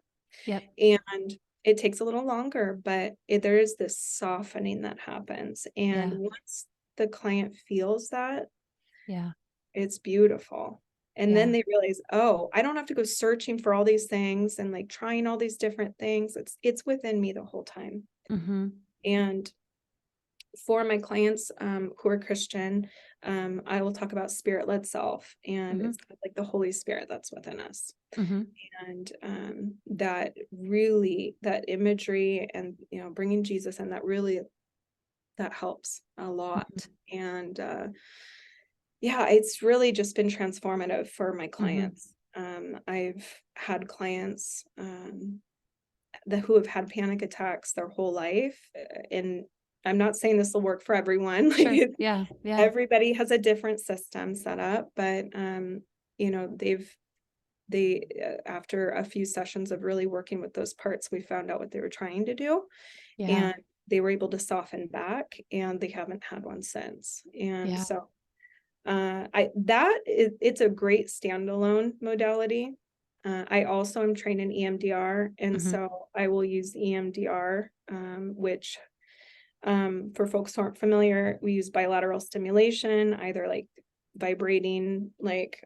Yep. And it takes a little longer, but there is this softening that happens. And Yeah. once the client feels that, Yeah. it's beautiful. And then Yeah. they realize, oh, I don't have to go searching for all these things and like trying all these different things. It's within me the whole time. Mhm. And for my clients who are Christian, I will talk about spirit-led self, and Mhm. it's kind of like the Holy Spirit that's within us. Mhm. And that imagery and bringing Jesus in, that helps a lot. Mhm. And yeah, it's really just been transformative for my Mhm. clients. I've had clients who have had panic attacks their whole life, and I'm not saying this will work for everyone. Sure. Like Yeah. Yeah. everybody has a different system set up, but they after a few sessions of really working with those parts, we found out what they were trying to do, Yeah. and they were able to soften back, and they haven't had one since. And Yeah. so it's a great standalone modality. I also am trained in EMDR, and Mhm. so I will use EMDR, which for folks who aren't familiar, we use bilateral stimulation, either like vibrating, like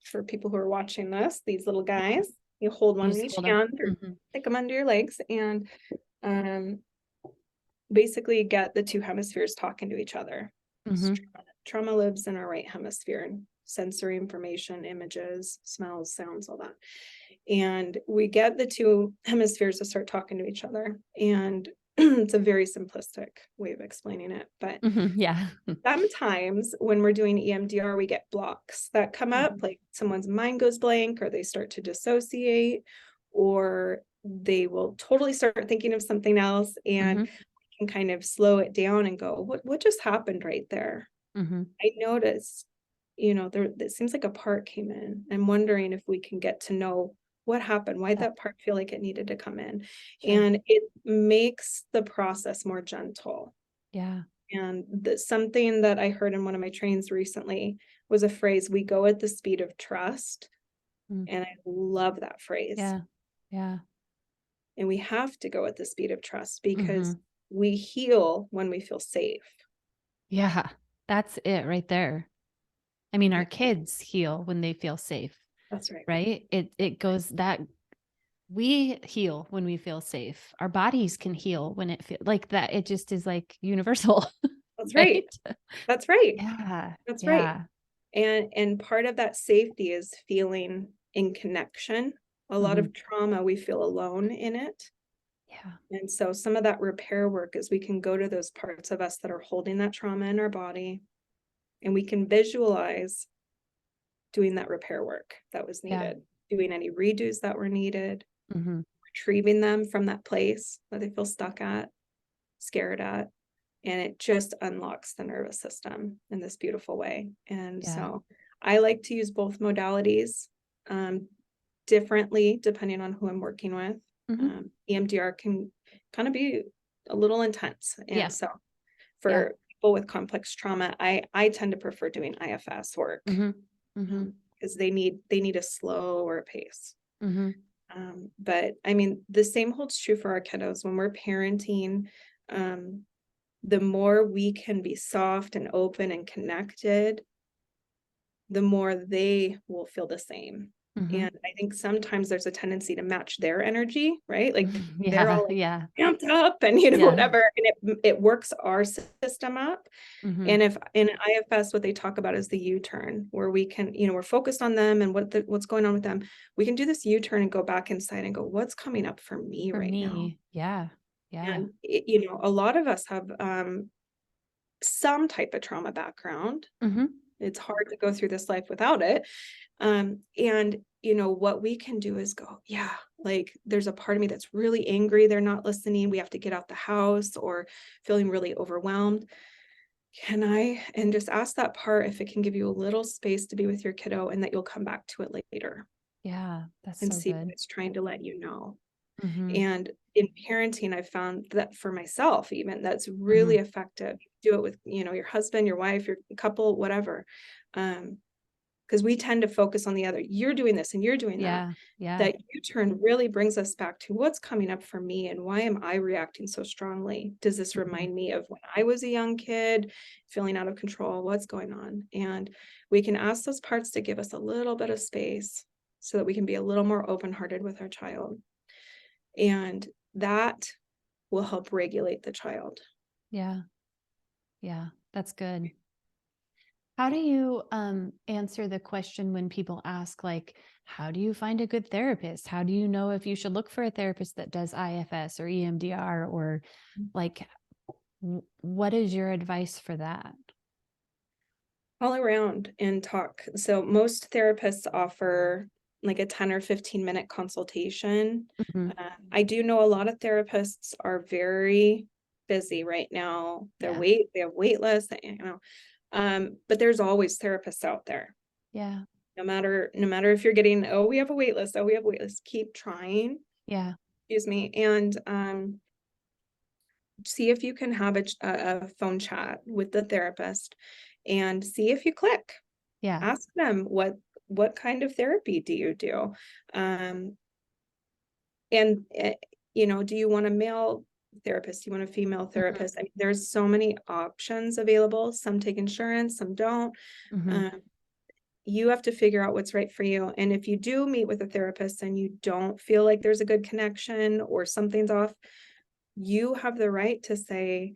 for people who are watching this, these little guys, you hold You one in just each hold 'em. hand or Mhm. stick them under your legs, and um, basically get the two hemispheres talking to each other. Mhm. Trauma lives in our right hemisphere, and sensory information, images, smells, sounds, all that. And we get the two hemispheres to start talking to each other. And it's a very simplistic way of explaining it. But Mhm. Yeah. sometimes when we're doing EMDR, we get blocks that come up, Mhm. like someone's mind goes blank or they start to dissociate, or they will totally start thinking of something else, and Mhm. can kind of slow it down and go, what just happened right there? Mhm. I noticed, there it seems like a part came in. I'm wondering if we can get to know what happened. Why'd Yeah. that part feel like it needed to come in? Sure. And it makes the process more gentle. Yeah. And something that I heard in one of my trainings recently was a phrase, we go at the speed of trust. Mm. And I love that phrase. Yeah. Yeah. And we have to go at the speed of trust because Mhm. we heal when we feel safe. Yeah. That's it right there. I mean, our Yeah, kids heal when they feel safe, that's right. right? It goes that we heal when we feel safe. Our bodies can heal when it feel like that. It just is like universal, That's right. right? That's right. Yeah. That's right. Yeah. And part of that safety is feeling in connection. A lot Mhm. of trauma, we feel alone in it. Yeah. And so some of that repair work is we can go to those parts of us that are holding that trauma in our body, and we can visualize doing that repair work that was Yeah. needed, doing any redos that were needed, Mhm. retrieving them from that place that they feel stuck at, scared at, and it just unlocks the nervous system in this beautiful way. And Yeah. so I like to use both modalities um, differently depending on who I'm working with. Mhm. EMDR can kind of be a little intense, and Yeah. so Yeah. for people with complex trauma, I tend to prefer doing IFS work Mhm. Mhm. because they need a slower pace. Mhm. But I mean, the same holds true for our kiddos when we're parenting. Um, the more we can be soft and open and connected, the more they will feel the same. Mhm. And I think sometimes there's a tendency to match their energy, right? Like they're Yeah. all like Yeah. amped up and Yeah. whatever, and it works our system up. Mhm. And if in IFS, what they talk about is the U-turn, where we can, we're focused on them and what's going on with them. We can do this U-turn and go back inside and go, what's coming up for me For right now? me. Yeah. Yeah. And a lot of us have some type of trauma background. Mhm. It's hard to go through this life without it. And what we can do is go, yeah, like there's a part of me that's really angry. They're not listening. We have to get out the house, or feeling really overwhelmed. And just ask that part if it can give you a little space to be with your kiddo, and that you'll come back to it later Yeah. That's and so see what good. it's trying to let you know. Mhm. And in parenting, I found that for myself, even that's really Mhm. effective. Do it with, your husband, your wife, your couple, whatever. Because we tend to focus on the other. You're doing this and you're doing that. Yeah. Yeah. That U-turn really brings us back to what's coming up for me and why am I reacting so strongly? Does this Mhm. remind me of when I was a young kid, feeling out of control? What's going on? And we can ask those parts to give us a little bit of space so that we can be a little more open-hearted with our child. And that will help regulate the child. Yeah. Yeah. That's good. How do you answer the question when people ask, like, how do you find a good therapist? How do you know if you should look for a therapist that does IFS or EMDR, or like, what is your advice for that? All around and talk. So most therapists offer like a 10 or 15-minute consultation. Mhm. I do know a lot of therapists are very busy right now. Yeah. They have wait lists, but there's always therapists out there. Yeah. No matter if you're getting, oh, we have a wait list, oh, we have a wait list, keep trying, Yeah. excuse me, and see if you can have a phone chat with the therapist and see if you click. Yeah. Ask them what kind of therapy do you do? Um, and do you want a male therapist? Do you want a female Mhm. therapist? I mean, there's so many options available. Some take insurance, some don't. Mhm. Um, you have to figure out what's right for you. And if you do meet with a therapist and you don't feel like there's a good connection or something's off, you have the right to say,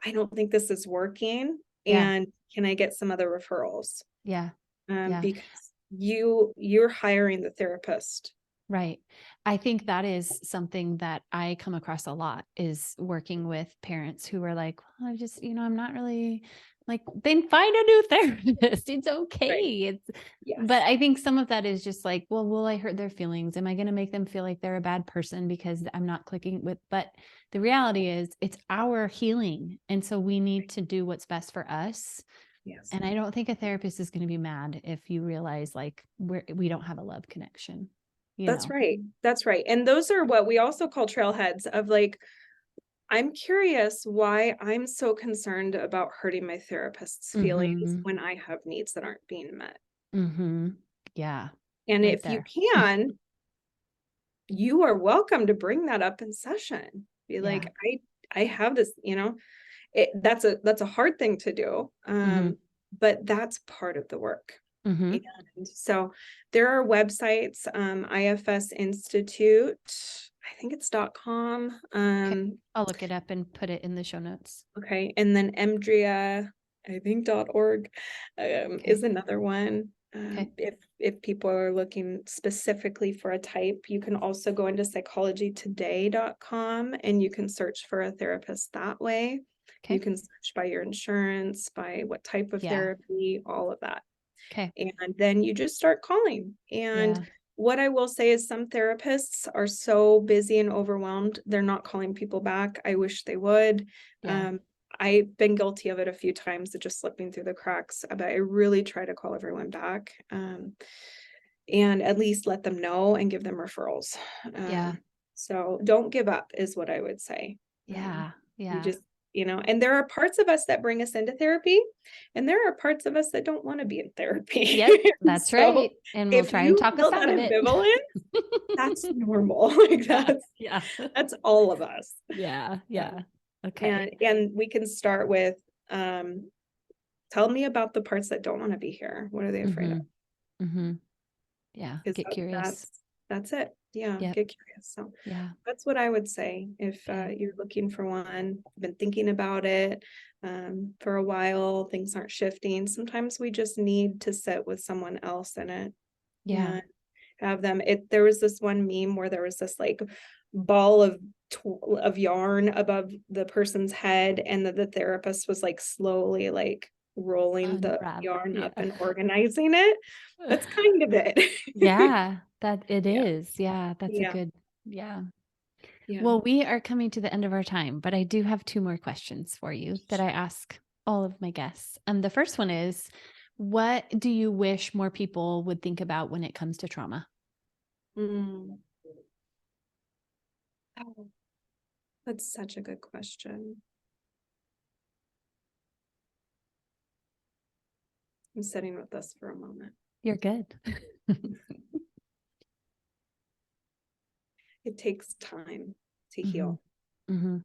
I don't think this is working. Yeah. And can I get some other referrals? Yeah. Yeah. Because you're hiring the therapist. Right. I think that is something that I come across a lot is working with parents who are like, well, I just, I'm not really like, then find a new therapist. It's Right. okay. But Yes. I think some of that is just like, well, will I hurt their feelings? Am I going to make them feel like they're a bad person because I'm not clicking with, but the reality is it's our healing. And so we need to do what's best for us. Yes. And I don't think a therapist is going to be mad if you realize like we don't have a love connection, you That's know? right. That's right. And those are what we also call trailheads of like, I'm curious why I'm so concerned about hurting my therapist's feelings Mhm. when I have needs that aren't being met. Mhm. Yeah, And right if you there. can, you are welcome to bring that up in session. Be Yeah. like, I have this, that's a hard thing to do. Mhm. But that's part of the work. Mhm. And so there are websites, IFS Institute, I think it's .com. Okay. I'll look it up and put it in the show notes. Okay, and then Emdria, I think .org, Okay. is another one. Okay. If people are looking specifically for a type, you can also go into psychologytoday.com and you can search for a therapist that way. You Okay. can search by your insurance, by what type of Yeah. therapy, all of that. Okay. And then you just start calling. And Yeah. what I will say is some therapists are so busy and overwhelmed, they're not calling people back. I wish they would. Yeah. Um, I've been guilty of it a few times, of just slipping through the cracks, but I really try to call everyone back, and at least let them know and give them referrals. Yeah. So don't give up is what I would say. Yeah. You Yeah. just, and there are parts of us that bring us into therapy, and there are parts of us that don't want to be in therapy. Yep, that's So right. And we'll if try and you talk us feel out that of it. ambivalence, that's normal. Like Yeah. Yeah. that's all of us. Yeah. Yeah. Okay. And we can start with, um, tell me about the parts that don't want to be here. What are they afraid of? Mhm. Mhm. Yeah. Because Get curious. that's it. Yeah, Yep. get curious. So Yeah. that's what I would say if Okay. you're looking for one, been thinking about it for a while, things aren't shifting. Sometimes we just need to sit with someone else in it Yeah. and have them. There was this one meme where there was this like ball of yarn above the person's head, and the therapist was like slowly like rolling the Unravel. yarn Yeah. up and organizing it. That's kind of it. Yeah, that it Yeah. is. Yeah, that's a Yeah. good, yeah. Yeah. Well, we are coming to the end of our time, but I do have two more questions for you that I ask all of my guests. The first one is, what do you wish more people would think about when it comes to trauma? Mm. Oh, that's such a good question. I'm sitting with this for a moment. You're good. It takes time to Hmm. heal. Hmm.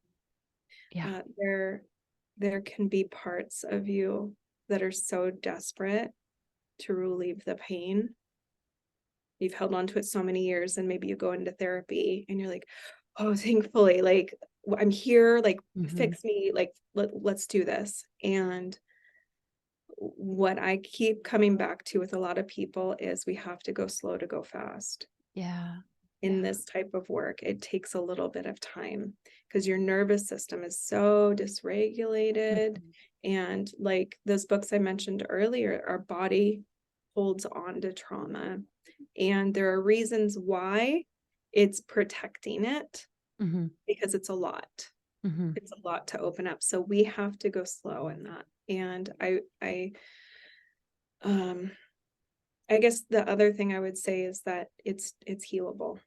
Yeah. There can be parts of you that are so desperate to relieve the pain. You've held on to it so many years, and maybe you go into therapy and you're like, oh, thankfully, like I'm here, like Hmm. fix me, like let's do this. And what I keep coming back to with a lot of people is we have to go slow to go fast. Yeah. In Yeah. this type of work, it takes a little bit of time because your nervous system is so dysregulated. Mhm. And like those books I mentioned earlier, our body holds on to trauma. And there are reasons why it's protecting it Mhm. because it's a lot. Mhm. It's a lot to open up. So we have to go slow in that. And um, I guess the other thing I would say is that it's healable.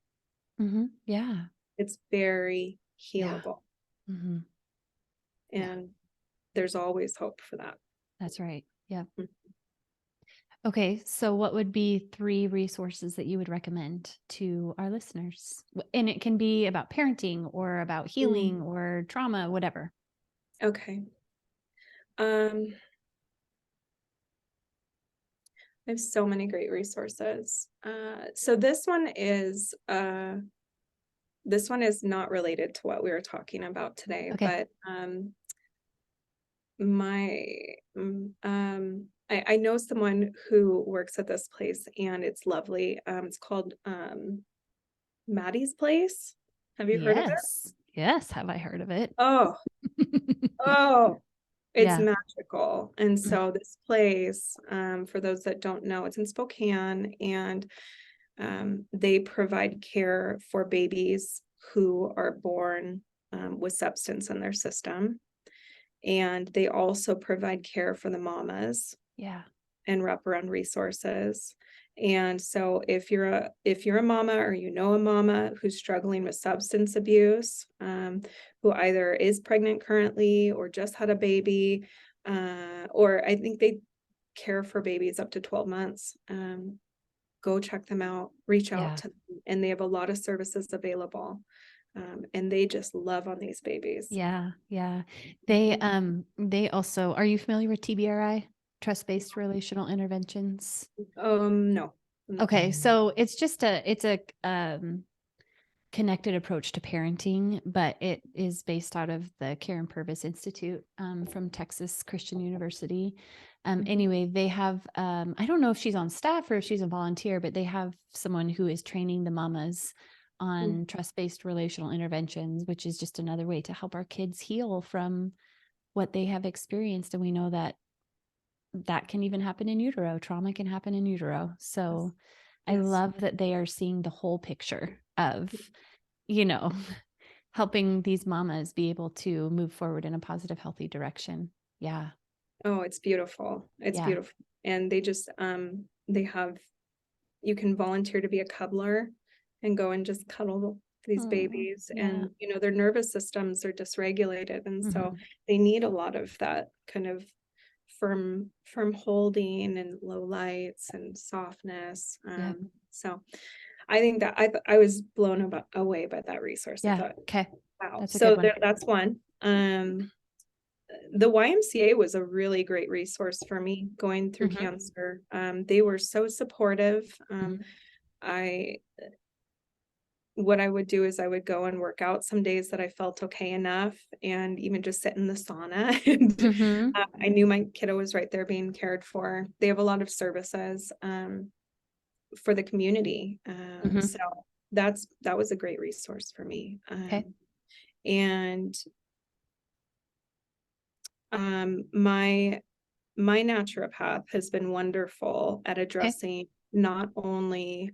Mhm. Yeah. It's very Yeah. healable. Mhm. Yeah. And there's always hope for that. That's right. Yeah. Mm. Okay. So, what would be three resources that you would recommend to our listeners? And it can be about parenting or about healing Mm. or trauma, whatever. Okay. Um, I have so many great resources. So this one is not related to what we were talking about today, Okay. but my I know someone who works at this place and it's lovely. It's called Maddie's Place. Have you heard of it? Yes. Yes. Have I heard of it? Oh, oh, it's Yeah. magical. And Mm. so this place, for those that don't know, it's in Spokane, and they provide care for babies who are born with substance in their system. And they also provide care for the mamas Yeah. and wraparound resources. And so if you're a mama, or you know a mama who's struggling with substance abuse, who either is pregnant currently or just had a baby, or I think they care for babies up to 12 months, go check them out, reach out Yeah. to them, and they have a lot of services available. And they just love on these babies. Yeah. Yeah. Mhm. They also, are you familiar with TBRI? Trust-based relational interventions. No. Okay. So it's just it's a connected approach to parenting, but it is based out of the Karen Purvis Institute from Texas Christian University. Mhm. Anyway, they have, I don't know if she's on staff or if she's a volunteer, but they have someone who is training the mamas Mhm. on trust-based relational interventions, which is just another way to help our kids heal from what they have experienced. And we know that that can even happen in utero. Trauma can happen in utero. Yes. So I Yes. love that they are seeing the whole picture of, you know, helping these mamas be able to move forward in a positive, healthy direction. Yeah. Oh, it's beautiful. It's Yeah. beautiful. And they just they have, you can volunteer to be a cuddler and go and just cuddle these Oh, babies, yeah. and their nervous systems are dysregulated, and so Mhm. they need a lot of that kind of firm holding and low lights and softness. Yep. So I think that I was blown away by that resource. I Yeah. thought, Okay. wow. That's a good So one. there, that's one. The YMCA was a really great resource for me going through Mhm. cancer. They were so supportive. Mhm. I What I would do is I would go and work out some days that I felt okay enough, and even just sit in the sauna. And Mhm. I knew my kiddo was right there being cared for. They have a lot of services for the community. So Mhm. that was a great resource for me. Okay. And my naturopath has been wonderful at Okay. addressing not only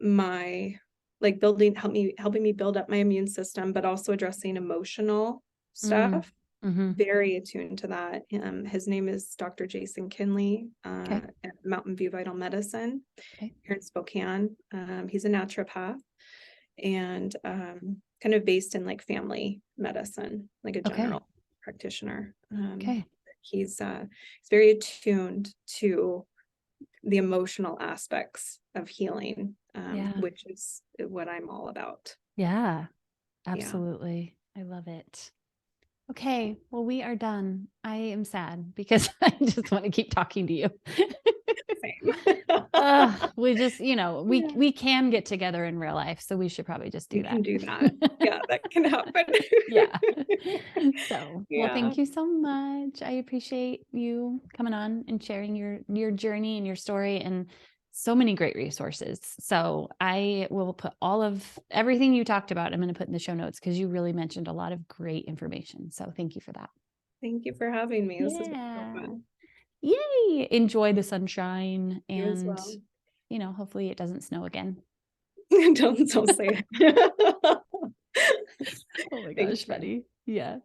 my like building helping me build up my immune system, but also addressing emotional Mm. stuff. Mhm. Very attuned to that. His name is Dr. Jason Kinley, Okay. at Mountain View Vital Medicine Okay. here in Spokane. He's a naturopath, and kind of based in like family medicine, like a Okay. general practitioner. Okay. He's very attuned to the emotional aspects of healing, Yeah. which is what I'm all about. Yeah. Yeah. Absolutely. I love it. Okay. Well, we are done. I am sad because I just want to keep talking to you. Same. We just, Yeah, we can get together in real life, so we should probably just do we that. can do that. Yeah, that can happen. Yeah. So, well, Yeah. thank you so much. I appreciate you coming on and sharing your journey and your story and so many great resources. So, I will put all of everything you talked about, I'm going to put in the show notes because you really mentioned a lot of great information. So, thank you for that. Thank you for having me. This has been so Yeah. fun. Yay. Enjoy the sunshine You as and, well. hopefully it doesn't snow again. Don't say it. Oh my Thank gosh, you. buddy. Yeah.